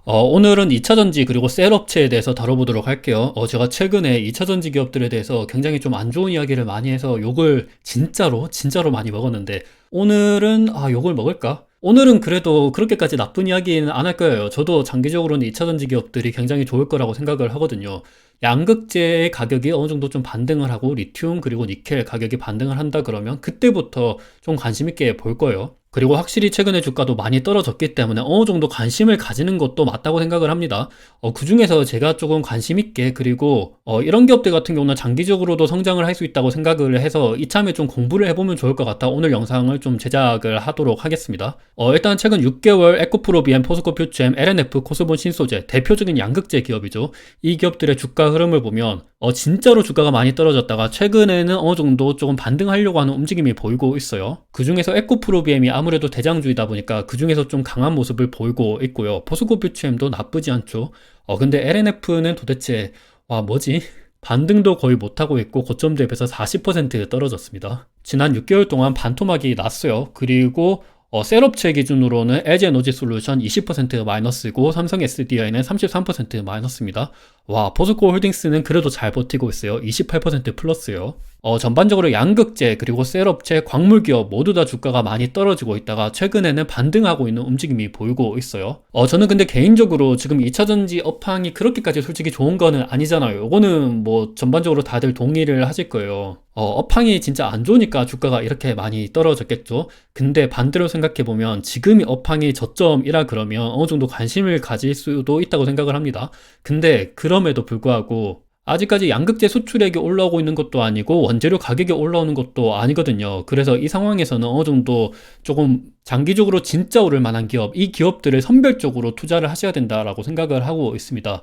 오늘은 2차전지 그리고 셀 업체에 대해서 다뤄보도록 할게요. 제가 최근에 2차전지 기업들에 대해서 굉장히 좀 안 좋은 이야기를 많이 해서 욕을 진짜로 많이 먹었는데, 오늘은, 욕을 먹을까? 오늘은 그래도 그렇게까지 나쁜 이야기는 안 할 거예요. 저도 장기적으로는 2차전지 기업들이 굉장히 좋을 거라고 생각을 하거든요. 양극재의 가격이 어느 정도 좀 반등을 하고, 리튬 그리고 니켈 가격이 반등을 한다 그러면 그때부터 좀 관심 있게 볼 거예요. 그리고 확실히 최근에 주가도 많이 떨어졌기 때문에 어느 정도 관심을 가지는 것도 맞다고 생각을 합니다. 그 중에서 제가 조금 관심 있게, 그리고 이런 기업들 같은 경우는 장기적으로도 성장을 할 수 있다고 생각을 해서 이참에 좀 공부를 해보면 좋을 것 같아 오늘 영상을 좀 제작을 하도록 하겠습니다. 일단 최근 6개월 에코프로비엠, 포스코 퓨처엠, LNF, 코스본 신소재 대표적인 양극재 기업이죠. 이 기업들의 주가 흐름을 보면 진짜로 주가가 많이 떨어졌다가 최근에는 어느 정도 조금 반등하려고 하는 움직임이 보이고 있어요. 그 중에서 에코프로비엠이 아무래도 대장주이다 보니까 그 중에서 좀 강한 모습을 보이고 있고요. 포스코 퓨처엠도 나쁘지 않죠. 근데 LNF는 도대체 뭐지? 반등도 거의 못하고 있고 고점 대비해서 40% 떨어졌습니다. 지난 6개월 동안 반토막이 났어요. 그리고 셀업체 기준으로는 LG 에너지 솔루션 20% 마이너스고 삼성 SDI는 33% 마이너스입니다. 포스코 홀딩스는 그래도 잘 버티고 있어요. 28% 플러스요. 전반적으로 양극재 그리고 셀업체, 광물기업 모두 다 주가가 많이 떨어지고 있다가 최근에는 반등하고 있는 움직임이 보이고 있어요. 저는 근데 개인적으로 지금 2차전지 업황이 그렇게까지 솔직히 좋은 거는 아니잖아요. 이거는 뭐 전반적으로 다들 동의를 하실 거예요. 업황이 진짜 안 좋으니까 주가가 이렇게 많이 떨어졌겠죠. 근데 반대로 생각해보면 지금이 업황이 저점이라 그러면 어느 정도 관심을 가질 수도 있다고 생각을 합니다. 근데 그럼에도 불구하고 아직까지 양극재 수출액이 올라오고 있는 것도 아니고 원재료 가격이 올라오는 것도 아니거든요. 그래서 이 상황에서는 어느 정도 조금 장기적으로 진짜 오를 만한 기업, 이 기업들을 선별적으로 투자를 하셔야 된다라고 생각을 하고 있습니다.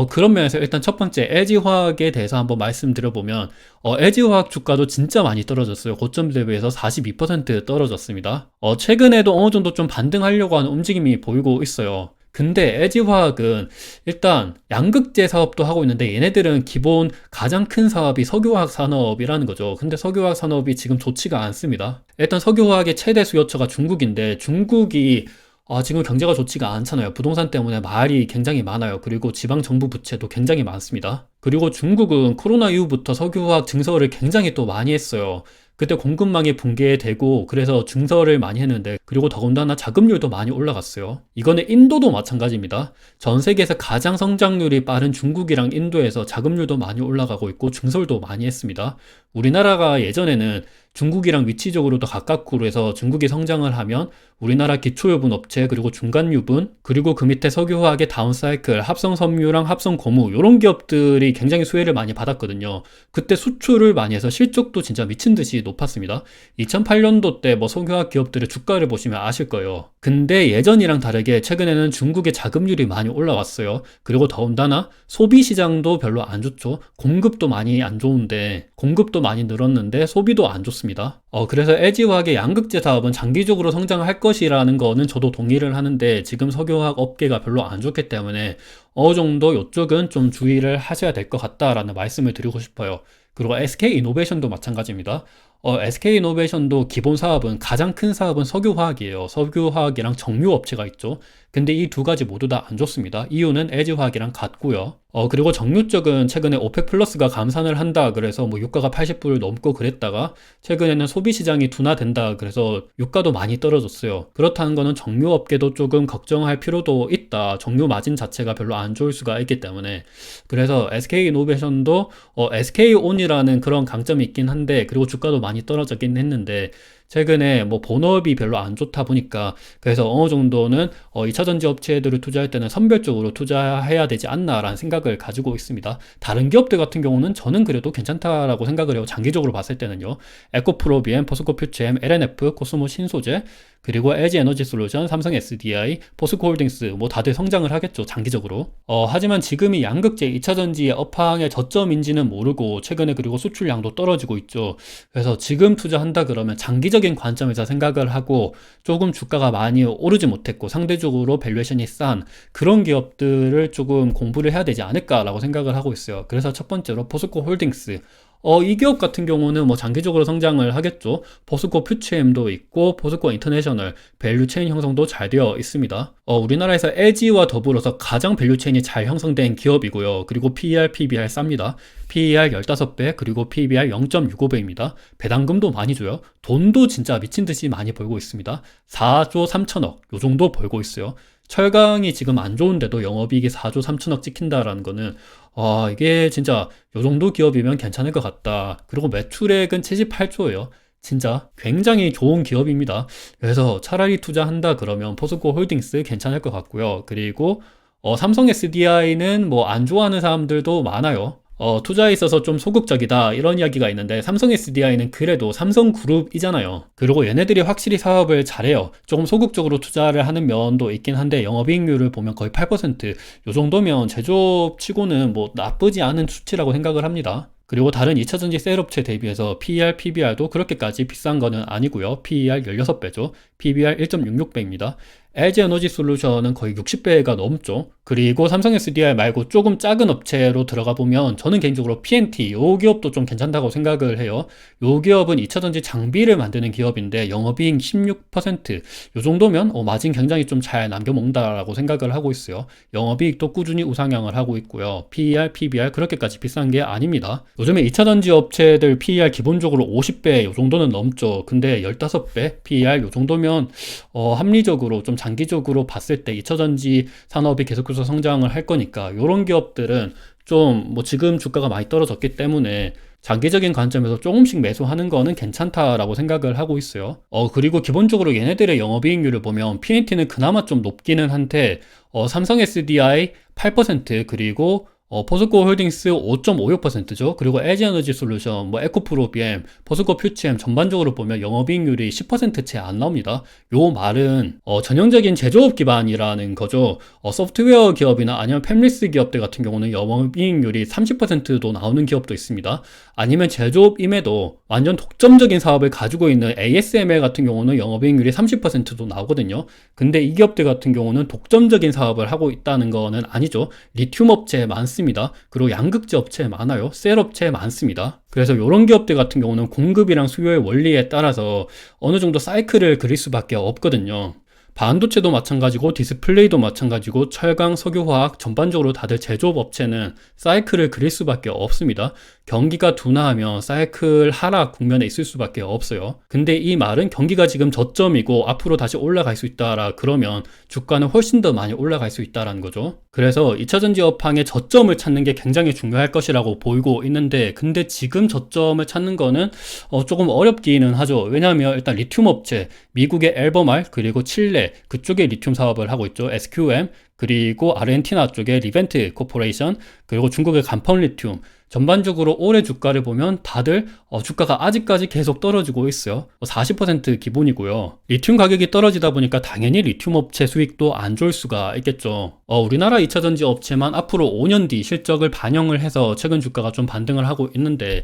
그런 면에서 일단 첫 번째 LG화학에 대해서 한번 말씀드려보면 LG화학 주가도 진짜 많이 떨어졌어요. 고점 대비해서 42% 떨어졌습니다. 최근에도 어느 정도 좀 반등하려고 하는 움직임이 보이고 있어요. 근데 LG화학은 일단 양극재 사업도 하고 있는데 얘네들은 기본 가장 큰 사업이 석유화학 산업이라는 거죠. 근데 석유화학 산업이 지금 좋지가 않습니다. 일단 석유화학의 최대 수요처가 중국인데 중국이 지금 경제가 좋지가 않잖아요. 부동산 때문에 말이 굉장히 많아요. 그리고 지방 정부 부채도 굉장히 많습니다. 그리고 중국은 코로나 이후부터 석유화학 증설을 굉장히 또 많이 했어요. 그때 공급망이 붕괴되고 그래서 증설을 많이 했는데, 그리고 더군다나 자금률도 많이 올라갔어요. 이거는 인도도 마찬가지입니다. 전 세계에서 가장 성장률이 빠른 중국이랑 인도에서 자금률도 많이 올라가고 있고 증설도 많이 했습니다. 우리나라가 예전에는 중국이랑 위치적으로도 가깝고 해서 중국이 성장을 하면 우리나라 기초유분 업체 그리고 중간유분 그리고 그 밑에 석유화학의 다운사이클, 합성섬유랑 합성고무 이런 기업들이 굉장히 수혜를 많이 받았거든요. 그때 수출을 많이 해서 실적도 진짜 미친 듯이 높았습니다. 2008년도 때 뭐 석유화학 기업들의 주가를 보시면 아실 거예요. 근데 예전이랑 다르게 최근에는 중국의 자금률이 많이 올라왔어요. 그리고 더군다나 소비 시장도 별로 안 좋죠. 공급도 많이 안 좋은데, 공급도 많이 늘었는데 소비도 안 좋습니다. 그래서 LG화학의 양극재 사업은 장기적으로 성장할 것이라는 거는 저도 동의를 하는데, 지금 석유화학 업계가 별로 안 좋기 때문에 어느 정도 이쪽은 좀 주의를 하셔야 될 것 같다라는 말씀을 드리고 싶어요. 그리고 SK이노베이션도 마찬가지입니다. SK이노베이션도 기본 사업은, 가장 큰 사업은 석유화학이에요. 석유화학이랑 정유업체가 있죠. 근데 이 두 가지 모두 다 안 좋습니다. 이유는 LG화학이랑 같고요. 그리고 정유 쪽은 최근에 오펙 플러스가 감산을 한다 그래서 뭐 유가가 80불을 넘고 그랬다가 최근에는 소비 시장이 둔화된다 그래서 유가도 많이 떨어졌어요. 그렇다는 거는 정유업계도 조금 걱정할 필요도 있다. 정유 마진 자체가 별로 안 좋을 수가 있기 때문에. 그래서 SK이노베이션도 SK온이라는 그런 강점이 있긴 한데, 그리고 주가도 많이 떨어졌긴 했는데 최근에 뭐 본업이 별로 안 좋다 보니까, 그래서 어느 정도는 2차전지 업체들을 투자할 때는 선별적으로 투자해야 되지 않나라는 생각을 가지고 있습니다. 다른 기업들 같은 경우는 저는 그래도 괜찮다라고 생각을 해요. 장기적으로 봤을 때는요. 에코프로비엠, 포스코 퓨처엠, LNF, 코스모 신소재, 그리고 LG 에너지 솔루션, 삼성 SDI, 포스코 홀딩스 뭐 다들 성장을 하겠죠. 장기적으로. 하지만 지금이 양극재 2차전지의 업황의 저점인지는 모르고 최근에 그리고 수출량도 떨어지고 있죠. 그래서 지금 투자한다 그러면 장기적인 관점에서 생각을 하고 조금 주가가 많이 오르지 못했고 상대적으로 밸류에이션이 싼 그런 기업들을 조금 공부를 해야 되지 않을까라고 생각을 하고 있어요. 그래서 첫 번째로 포스코 홀딩스, 이 기업 같은 경우는 뭐 장기적으로 성장을 하겠죠. 포스코 퓨처엠도 있고 포스코 인터내셔널 밸류체인 형성도 잘 되어 있습니다. 우리나라에서 LG와 더불어서 가장 밸류체인이 잘 형성된 기업이고요. 그리고 PER, PBR 쌉니다. PER 15배, 그리고 PBR 0.65배입니다. 배당금도 많이 줘요. 돈도 진짜 미친 듯이 많이 벌고 있습니다. 4조 3천억, 요 정도 벌고 있어요. 철강이 지금 안 좋은데도 영업이익이 4조 3천억 찍힌다라는 거는 이게 진짜 요 정도 기업이면 괜찮을 것 같다. 그리고 매출액은 78조예요. 진짜 굉장히 좋은 기업입니다. 그래서 차라리 투자한다 그러면 포스코 홀딩스 괜찮을 것 같고요. 그리고 삼성 SDI는 뭐 안 좋아하는 사람들도 많아요. 투자에 있어서 좀 소극적이다 이런 이야기가 있는데 삼성 SDI는 그래도 삼성그룹이잖아요. 그리고 얘네들이 확실히 사업을 잘해요. 조금 소극적으로 투자를 하는 면도 있긴 한데 영업이익률을 보면 거의 8%, 요 정도면 제조업 치고는 뭐 나쁘지 않은 수치라고 생각을 합니다. 그리고 다른 2차전지 셀업체 대비해서 PER, PBR도 그렇게까지 비싼 거는 아니고요. PER 16배죠. PBR 1.66배입니다. LG에너지솔루션은 거의 60배가 넘죠. 그리고 삼성 SDI 말고 조금 작은 업체로 들어가 보면 저는 개인적으로 PNT, 요 기업도 좀 괜찮다고 생각을 해요. 요 기업은 2차전지 장비를 만드는 기업인데 영업이익 16%, 요 정도면 마진 굉장히 좀 잘 남겨먹는다라고 생각을 하고 있어요. 영업이익도 꾸준히 우상향을 하고 있고요. PER, PBR 그렇게까지 비싼 게 아닙니다. 요즘에 2차전지 업체들 PER 기본적으로 50배 요 정도는 넘죠. 근데 15배 PER 요 정도면 합리적으로 좀 장기적으로 봤을 때 2차전지 산업이 계속해서 성장을 할 거니까 이런 기업들은 좀 뭐 지금 주가가 많이 떨어졌기 때문에 장기적인 관점에서 조금씩 매수하는 거는 괜찮다라고 생각을 하고 있어요. 그리고 기본적으로 얘네들의 영업이익률을 보면 PNT는 그나마 좀 높기는 한데 삼성 SDI 8%, 그리고 포스코 홀딩스 5.56%죠. 그리고 LG에너지솔루션, 뭐 에코프로비엠, 포스코 퓨처엠 전반적으로 보면 영업이익률이 10%채 안 나옵니다. 요 말은 전형적인 제조업 기반이라는 거죠. 소프트웨어 기업이나 아니면 팹리스 기업들 같은 경우는 영업이익률이 30%도 나오는 기업도 있습니다. 아니면 제조업임에도 완전 독점적인 사업을 가지고 있는 ASML 같은 경우는 영업이익률이 30%도 나오거든요. 근데 이 기업들 같은 경우는 독점적인 사업을 하고 있다는 거는 아니죠. 리튬 업체 많습니다. 그리고 양극재 업체 많아요. 셀 업체 많습니다. 그래서 이런 기업들 같은 경우는 공급이랑 수요의 원리에 따라서 어느 정도 사이클을 그릴 수밖에 없거든요. 반도체도 마찬가지고 디스플레이도 마찬가지고 철강, 석유화학 전반적으로 다들 제조업 업체는 사이클을 그릴 수밖에 없습니다. 경기가 둔화하면 사이클 하락 국면에 있을 수밖에 없어요. 근데 이 말은 경기가 지금 저점이고 앞으로 다시 올라갈 수 있다라 그러면 주가는 훨씬 더 많이 올라갈 수 있다라는 거죠. 그래서 2차전지 업황의 저점을 찾는 게 굉장히 중요할 것이라고 보이고 있는데, 근데 지금 저점을 찾는 거는 조금 어렵기는 하죠. 왜냐하면 일단 리튬 업체, 미국의 엘버말 그리고 칠레 그쪽에 리튬 사업을 하고 있죠. SQM, 그리고 아르헨티나 쪽에 리벤트 코퍼레이션, 그리고 중국의 간펑 리튬, 전반적으로 올해 주가를 보면 다들 주가가 아직까지 계속 떨어지고 있어요. 40% 기본이고요. 리튬 가격이 떨어지다 보니까 당연히 리튬 업체 수익도 안 좋을 수가 있겠죠. 우리나라 2차전지 업체만 앞으로 5년 뒤 실적을 반영을 해서 최근 주가가 좀 반등을 하고 있는데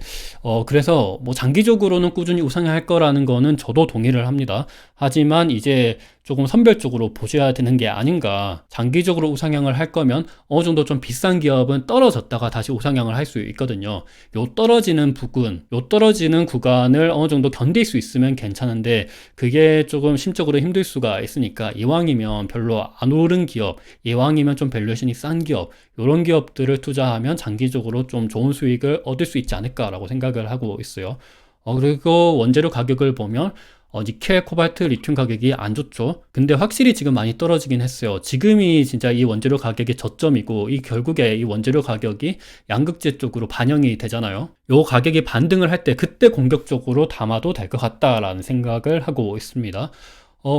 그래서 뭐 장기적으로는 꾸준히 우상향할 거라는 거는 저도 동의를 합니다. 하지만 이제 조금 선별적으로 보셔야 되는 게 아닌가. 장기적으로 우상향을 할 거면 어느 정도 좀 비싼 기업은 떨어졌다가 다시 우상향을 할 수 있거든요. 요 떨어지는 부분, 요 떨어지는 구간을 어느 정도 견딜 수 있으면 괜찮은데 그게 조금 심적으로 힘들 수가 있으니까 이왕이면 별로 안 오른 기업, 이왕이면 좀 밸류에이션이 싼 기업, 이런 기업들을 투자하면 장기적으로 좀 좋은 수익을 얻을 수 있지 않을까라고 생각을 하고 있어요. 그리고 원재료 가격을 보면 니켈, 코발트, 리튬 가격이 안 좋죠. 근데 확실히 지금 많이 떨어지긴 했어요. 지금이 진짜 이 원재료 가격의 저점이고 이 결국에 이 원재료 가격이 양극재 쪽으로 반영이 되잖아요. 요 가격이 반등을 할 때 그때 공격적으로 담아도 될 것 같다라는 생각을 하고 있습니다.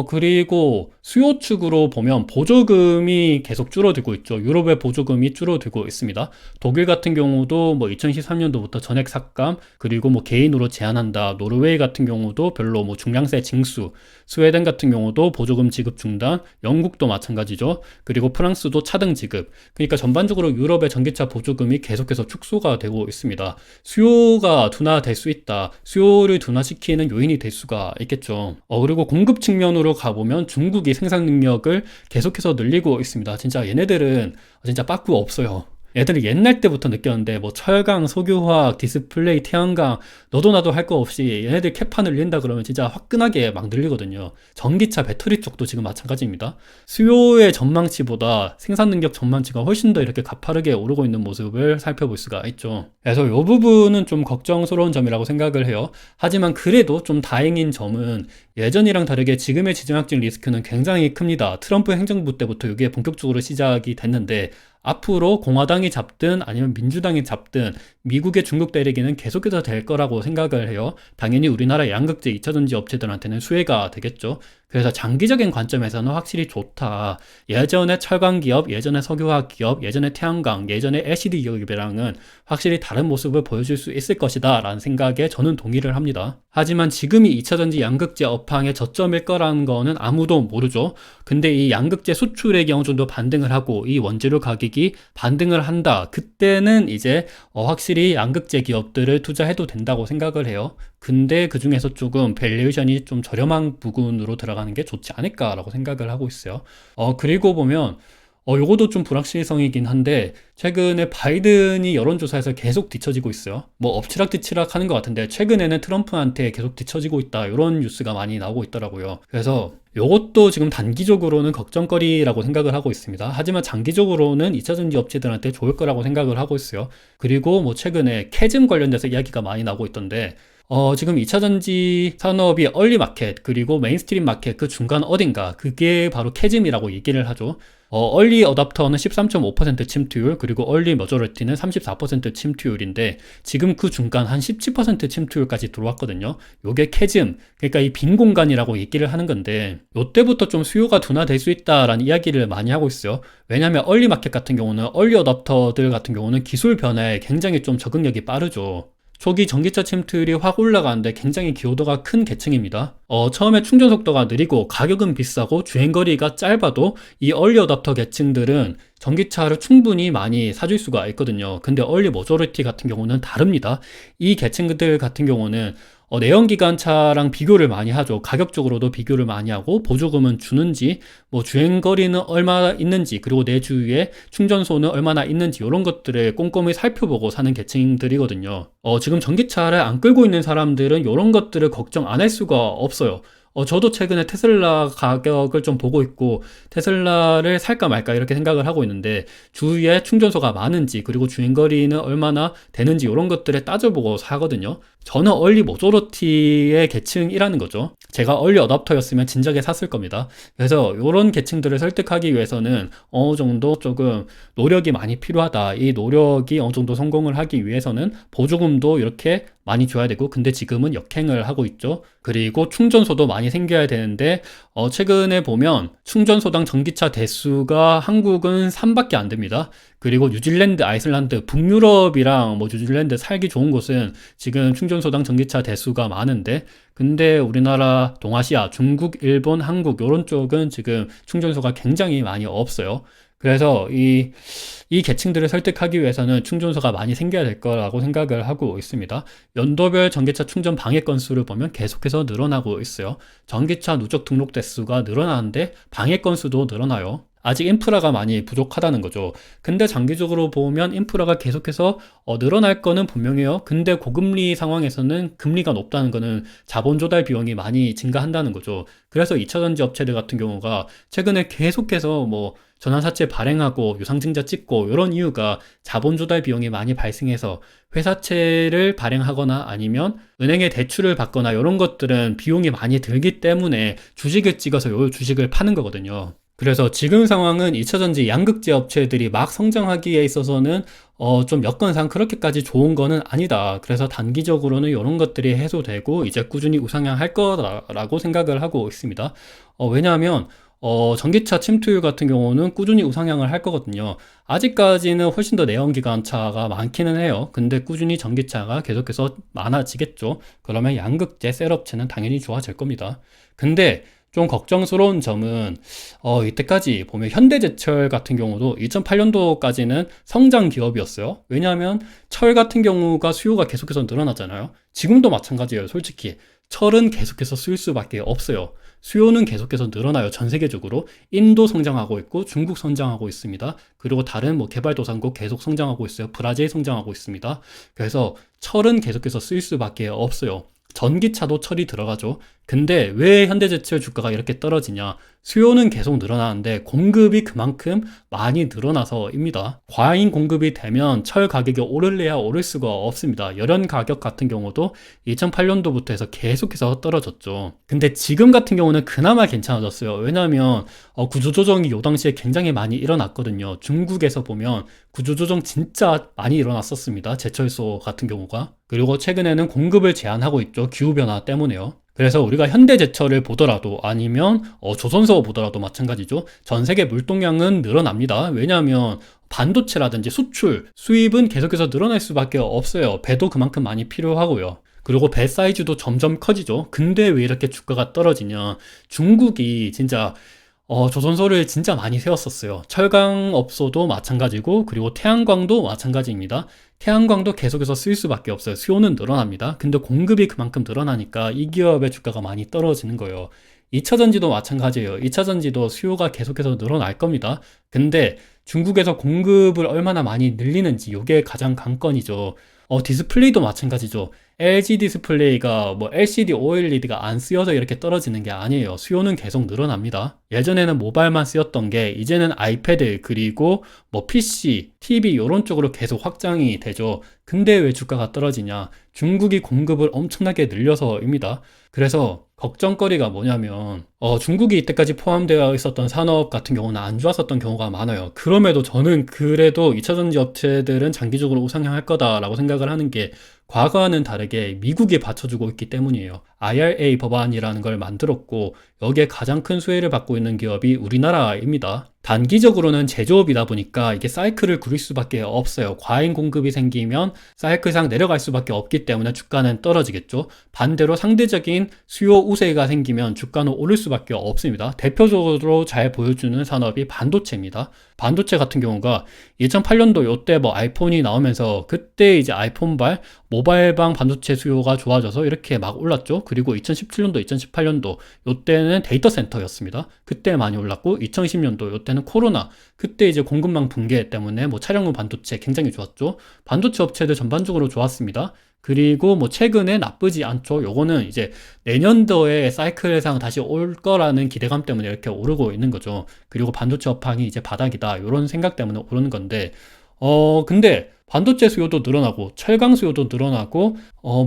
그리고 수요 측으로 보면 보조금이 계속 줄어들고 있죠. 유럽의 보조금이 줄어들고 있습니다. 독일 같은 경우도 뭐 2013년도부터 전액 삭감, 그리고 뭐 개인으로 제한한다. 노르웨이 같은 경우도 별로 뭐 중량세 징수, 스웨덴 같은 경우도 보조금 지급 중단, 영국도 마찬가지죠. 그리고 프랑스도 차등 지급. 그러니까 전반적으로 유럽의 전기차 보조금이 계속해서 축소가 되고 있습니다. 수요가 둔화될 수 있다. 수요를 둔화시키는 요인이 될 수가 있겠죠. 그리고 공급 측면으로 가보면 중국이 생산 능력을 계속해서 늘리고 있습니다. 진짜 얘네들은 진짜 빠꾸 없어요. 애들이 옛날 때부터 느꼈는데 뭐 철강, 석유화학, 디스플레이, 태양광 너도 나도 할 거 없이 얘네들 캐파 늘린다 그러면 진짜 화끈하게 막 늘리거든요. 전기차 배터리 쪽도 지금 마찬가지입니다. 수요의 전망치보다 생산 능력 전망치가 훨씬 더 이렇게 가파르게 오르고 있는 모습을 살펴볼 수가 있죠. 그래서 이 부분은 좀 걱정스러운 점이라고 생각을 해요. 하지만 그래도 좀 다행인 점은 예전이랑 다르게 지금의 지정학적 리스크는 굉장히 큽니다. 트럼프 행정부 때부터 이게 본격적으로 시작이 됐는데 앞으로 공화당이 잡든 아니면 민주당이 잡든 미국의 중국 대리기는 계속해서 될 거라고 생각을 해요. 당연히 우리나라 양극재 2차전지 업체들한테는 수혜가 되겠죠. 그래서 장기적인 관점에서는 확실히 좋다. 예전에 철강 기업, 예전에 석유화학 기업, 예전에 태양광, 예전에 LCD 기업이랑은 확실히 다른 모습을 보여줄 수 있을 것이다 라는 생각에 저는 동의를 합니다. 하지만 지금이 2차전지 양극재 업황의 저점일 거라는 거는 아무도 모르죠. 근데 이 양극재 수출액이 어느 정도 반등을 하고 이 원재료 가격이 반등을 한다. 그때는 이제 확실히 양극재 기업들을 투자해도 된다고 생각을 해요. 근데 그 중에서 조금 밸류에이션이 좀 저렴한 부분으로 들어가는 게 좋지 않을까라고 생각을 하고 있어요. 그리고 보면 요것도 좀 불확실성이긴 한데 최근에 바이든이 여론조사에서 계속 뒤처지고 있어요. 뭐 엎치락뒤치락 하는 것 같은데 최근에는 트럼프한테 계속 뒤처지고 있다 이런 뉴스가 많이 나오고 있더라고요. 그래서 요것도 지금 단기적으로는 걱정거리라고 생각을 하고 있습니다. 하지만 장기적으로는 2차전지 업체들한테 좋을 거라고 생각을 하고 있어요. 그리고 뭐 최근에 캐즘 관련돼서 이야기가 많이 나오고 있던데 지금 2차전지 산업이 얼리 마켓 그리고 메인스트림 마켓 그 중간 어딘가 그게 바로 캐즘이라고 얘기를 하죠. 얼리 어답터는 13.5% 침투율 그리고 얼리 머저리티는 34% 침투율인데 지금 그 중간 한 17% 침투율까지 들어왔거든요. 요게 캐즘 그러니까 이 빈 공간이라고 얘기를 하는 건데 요때부터 좀 수요가 둔화될 수 있다라는 이야기를 많이 하고 있어요. 왜냐하면 얼리 마켓 같은 경우는 얼리 어답터들 같은 경우는 기술 변화에 굉장히 좀 적응력이 빠르죠. 초기 전기차 침투율이 확 올라가는데 굉장히 기여도가 큰 계층입니다. 처음에 충전 속도가 느리고 가격은 비싸고 주행거리가 짧아도 이 얼리 어답터 계층들은 전기차를 충분히 많이 사줄 수가 있거든요. 근데 얼리 머저리티 같은 경우는 다릅니다. 이 계층들 같은 경우는 내연기관차랑 비교를 많이 하죠. 가격적으로도 비교를 많이 하고 보조금은 주는지 뭐 주행거리는 얼마나 있는지 그리고 내 주위에 충전소는 얼마나 있는지 이런 것들을 꼼꼼히 살펴보고 사는 계층들이거든요. 지금 전기차를 안 끌고 있는 사람들은 이런 것들을 걱정 안 할 수가 없어요. 저도 최근에 테슬라 가격을 좀 보고 있고 테슬라를 살까 말까 이렇게 생각을 하고 있는데 주위에 충전소가 많은지 그리고 주행거리는 얼마나 되는지 이런 것들을 따져보고 사거든요. 저는 얼리 모조리티의 계층이라는 거죠. 제가 얼리 어답터였으면 진작에 샀을 겁니다. 그래서 이런 계층들을 설득하기 위해서는 어느 정도 조금 노력이 많이 필요하다. 이 노력이 어느 정도 성공을 하기 위해서는 보조금도 이렇게 많이 줘야 되고 근데 지금은 역행을 하고 있죠. 그리고 충전소도 많이 생겨야 되는데 최근에 보면 충전소당 전기차 대수가 한국은 3밖에 안 됩니다. 그리고 뉴질랜드, 아이슬란드, 북유럽이랑 뭐 뉴질랜드 살기 좋은 곳은 지금 충전소당 전기차 대수가 많은데 근데 우리나라, 동아시아, 중국, 일본, 한국 이런 쪽은 지금 충전소가 굉장히 많이 없어요. 그래서 이 계층들을 설득하기 위해서는 충전소가 많이 생겨야 될 거라고 생각을 하고 있습니다. 연도별 전기차 충전 방해 건수를 보면 계속해서 늘어나고 있어요. 전기차 누적 등록 대수가 늘어나는데 방해 건수도 늘어나요. 아직 인프라가 많이 부족하다는 거죠. 근데 장기적으로 보면 인프라가 계속해서 늘어날 거는 분명해요. 근데 고금리 상황에서는 금리가 높다는 거는 자본 조달 비용이 많이 증가한다는 거죠. 그래서 2차전지 업체들 같은 경우가 최근에 계속해서 뭐 전환사채 발행하고 유상증자 찍고 이런 이유가 자본 조달 비용이 많이 발생해서 회사채를 발행하거나 아니면 은행에 대출을 받거나 이런 것들은 비용이 많이 들기 때문에 주식을 찍어서 이 주식을 파는 거거든요. 그래서 지금 상황은 2차전지 양극재 업체들이 막 성장하기에 있어서는 좀 여건상 그렇게까지 좋은 거는 아니다. 그래서 단기적으로는 이런 것들이 해소되고 이제 꾸준히 우상향할 거라고 생각을 하고 있습니다. 왜냐하면 전기차 침투율 같은 경우는 꾸준히 우상향을 할 거거든요. 아직까지는 훨씬 더 내연기관차가 많기는 해요. 근데 꾸준히 전기차가 계속해서 많아지겠죠. 그러면 양극재 셀업체는 당연히 좋아질 겁니다. 근데 좀 걱정스러운 점은 이때까지 보면 현대제철 같은 경우도 2008년도까지는 성장 기업이었어요. 왜냐하면 철 같은 경우가 수요가 계속해서 늘어나잖아요. 지금도 마찬가지예요. 솔직히 철은 계속해서 쓸 수밖에 없어요. 수요는 계속해서 늘어나요. 전 세계적으로. 인도 성장하고 있고 중국 성장하고 있습니다. 그리고 다른 뭐 개발도상국 계속 성장하고 있어요. 브라질 성장하고 있습니다. 그래서 철은 계속해서 쓸 수밖에 없어요. 전기차도 철이 들어가죠. 근데 왜 현대제철 주가가 이렇게 떨어지냐? 수요는 계속 늘어나는데 공급이 그만큼 많이 늘어나서입니다. 과잉 공급이 되면 철 가격이 오를래야 오를 수가 없습니다. 열연 가격 같은 경우도 2008년도부터 해서 계속해서 떨어졌죠. 근데 지금 같은 경우는 그나마 괜찮아졌어요. 왜냐하면 구조조정이 요 당시에 굉장히 많이 일어났거든요. 중국에서 보면 구조조정 진짜 많이 일어났었습니다. 제철소 같은 경우가. 그리고 최근에는 공급을 제한하고 있죠. 기후변화 때문에요. 그래서 우리가 현대제철을 보더라도 아니면 조선소 보더라도 마찬가지죠. 전 세계 물동량은 늘어납니다. 왜냐하면 반도체라든지 수출, 수입은 계속해서 늘어날 수밖에 없어요. 배도 그만큼 많이 필요하고요. 그리고 배 사이즈도 점점 커지죠. 근데 왜 이렇게 주가가 떨어지냐? 중국이 진짜 조선소를 진짜 많이 세웠었어요. 철강업소도 마찬가지고, 그리고 태양광도 마찬가지입니다. 태양광도 계속해서 쓸 수밖에 없어요. 수요는 늘어납니다. 근데 공급이 그만큼 늘어나니까 이 기업의 주가가 많이 떨어지는 거예요. 2차전지도 마찬가지예요. 2차전지도 수요가 계속해서 늘어날 겁니다. 근데 중국에서 공급을 얼마나 많이 늘리는지 이게 가장 관건이죠. 디스플레이도 마찬가지죠. LG 디스플레이가 뭐 LCD, OLED가 안 쓰여서 이렇게 떨어지는 게 아니에요. 수요는 계속 늘어납니다. 예전에는 모바일만 쓰였던 게 이제는 아이패드 그리고 뭐 PC, TV 이런 쪽으로 계속 확장이 되죠. 근데 왜 주가가 떨어지냐? 중국이 공급을 엄청나게 늘려서입니다. 그래서 걱정거리가 뭐냐면 중국이 이때까지 포함되어 있었던 산업 같은 경우는 안 좋았었던 경우가 많아요. 그럼에도 저는 그래도 2차전지 업체들은 장기적으로 우상향할 거다라고 생각을 하는 게 과거와는 다르게 미국이 받쳐주고 있기 때문이에요. IRA 법안이라는 걸 만들었고 여기에 가장 큰 수혜를 받고 있는 기업이 우리나라입니다. 단기적으로는 제조업이다 보니까 이게 사이클을 구릴 수밖에 없어요. 과잉 공급이 생기면 사이클상 내려갈 수밖에 없기 때문에 주가는 떨어지겠죠. 반대로 상대적인 수요 우세가 생기면 주가는 오를 수밖에 없습니다. 대표적으로 잘 보여주는 산업이 반도체입니다. 반도체 같은 경우가 2008년도 요때 뭐 아이폰이 나오면서 그때 이제 아이폰발 모바일방 반도체 수요가 좋아져서 이렇게 막 올랐죠. 그리고 2017년도, 2018년도 요때는 데이터 센터였습니다. 그때 많이 올랐고 2020년도 요때는 코로나 그때 이제 공급망 붕괴 때문에 뭐 차량용 반도체 굉장히 좋았죠. 반도체 업체들 전반적으로 좋았습니다. 그리고 뭐 최근에 나쁘지 않죠. 요거는 이제 내년도에 사이클상 다시 올 거라는 기대감 때문에 이렇게 오르고 있는 거죠. 그리고 반도체 업황이 이제 바닥이다. 요런 생각 때문에 오르는 건데 근데 반도체 수요도 늘어나고 철강 수요도 늘어나고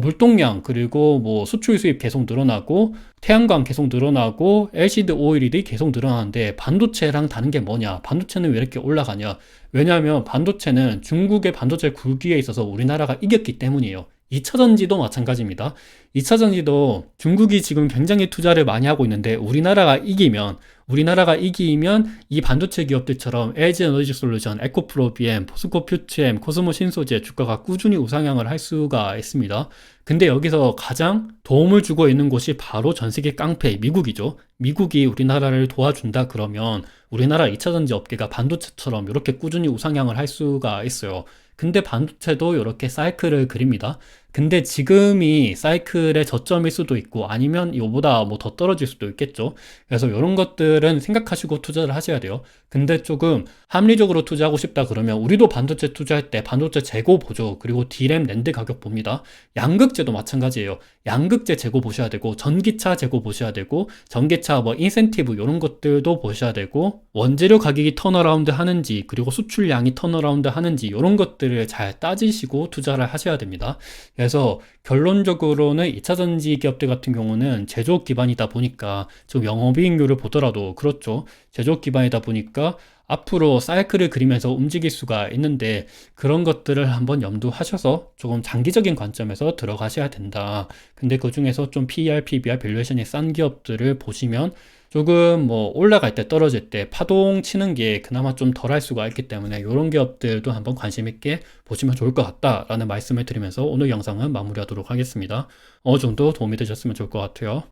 물동량 그리고 뭐 수출 수입 계속 늘어나고 태양광 계속 늘어나고 LCD OLED 계속 늘어나는데 반도체랑 다른 게 뭐냐? 반도체는 왜 이렇게 올라가냐? 왜냐하면 반도체는 중국의 반도체 굴기에 있어서 우리나라가 이겼기 때문이에요. 2차전지도 마찬가지입니다. 2차전지도 중국이 지금 굉장히 투자를 많이 하고 있는데 우리나라가 이기면 이 반도체 기업들처럼 LG 에너지 솔루션, 에코프로 BM, 포스코 퓨처엠, 코스모 신소재 주가가 꾸준히 우상향을 할 수가 있습니다. 근데 여기서 가장 도움을 주고 있는 곳이 바로 전 세계 깡패 미국이죠. 미국이 우리나라를 도와준다 그러면 우리나라 2차전지 업계가 반도체처럼 이렇게 꾸준히 우상향을 할 수가 있어요. 근데 반도체도 이렇게 사이클을 그립니다. 근데 지금이 사이클의 저점일 수도 있고 아니면 이거보다 뭐 더 떨어질 수도 있겠죠. 그래서 이런 것들은 생각하시고 투자를 하셔야 돼요. 근데 조금 합리적으로 투자하고 싶다 그러면 우리도 반도체 투자할 때 반도체 재고 보죠. 그리고 D램 랜드 가격 봅니다. 양극재도 마찬가지예요. 양극재 재고 보셔야 되고 전기차 재고 보셔야 되고 전기차 뭐 인센티브 이런 것들도 보셔야 되고 원재료 가격이 턴어라운드 하는지 그리고 수출량이 턴어라운드 하는지 이런 것들을 잘 따지시고 투자를 하셔야 됩니다. 그래서 결론적으로는 2차전지 기업들 같은 경우는 제조업 기반이다 보니까 좀 영업이익률을 보더라도 그렇죠. 제조업 기반이다 보니까 앞으로 사이클을 그리면서 움직일 수가 있는데 그런 것들을 한번 염두하셔서 조금 장기적인 관점에서 들어가셔야 된다. 근데 그 중에서 좀 PER, PBR 밸류에이션이 싼 기업들을 보시면 조금 뭐 올라갈 때 떨어질 때 파동 치는 게 그나마 좀 덜 할 수가 있기 때문에 이런 기업들도 한번 관심 있게 보시면 좋을 것 같다라는 말씀을 드리면서 오늘 영상은 마무리하도록 하겠습니다. 어느 정도 도움이 되셨으면 좋을 것 같아요.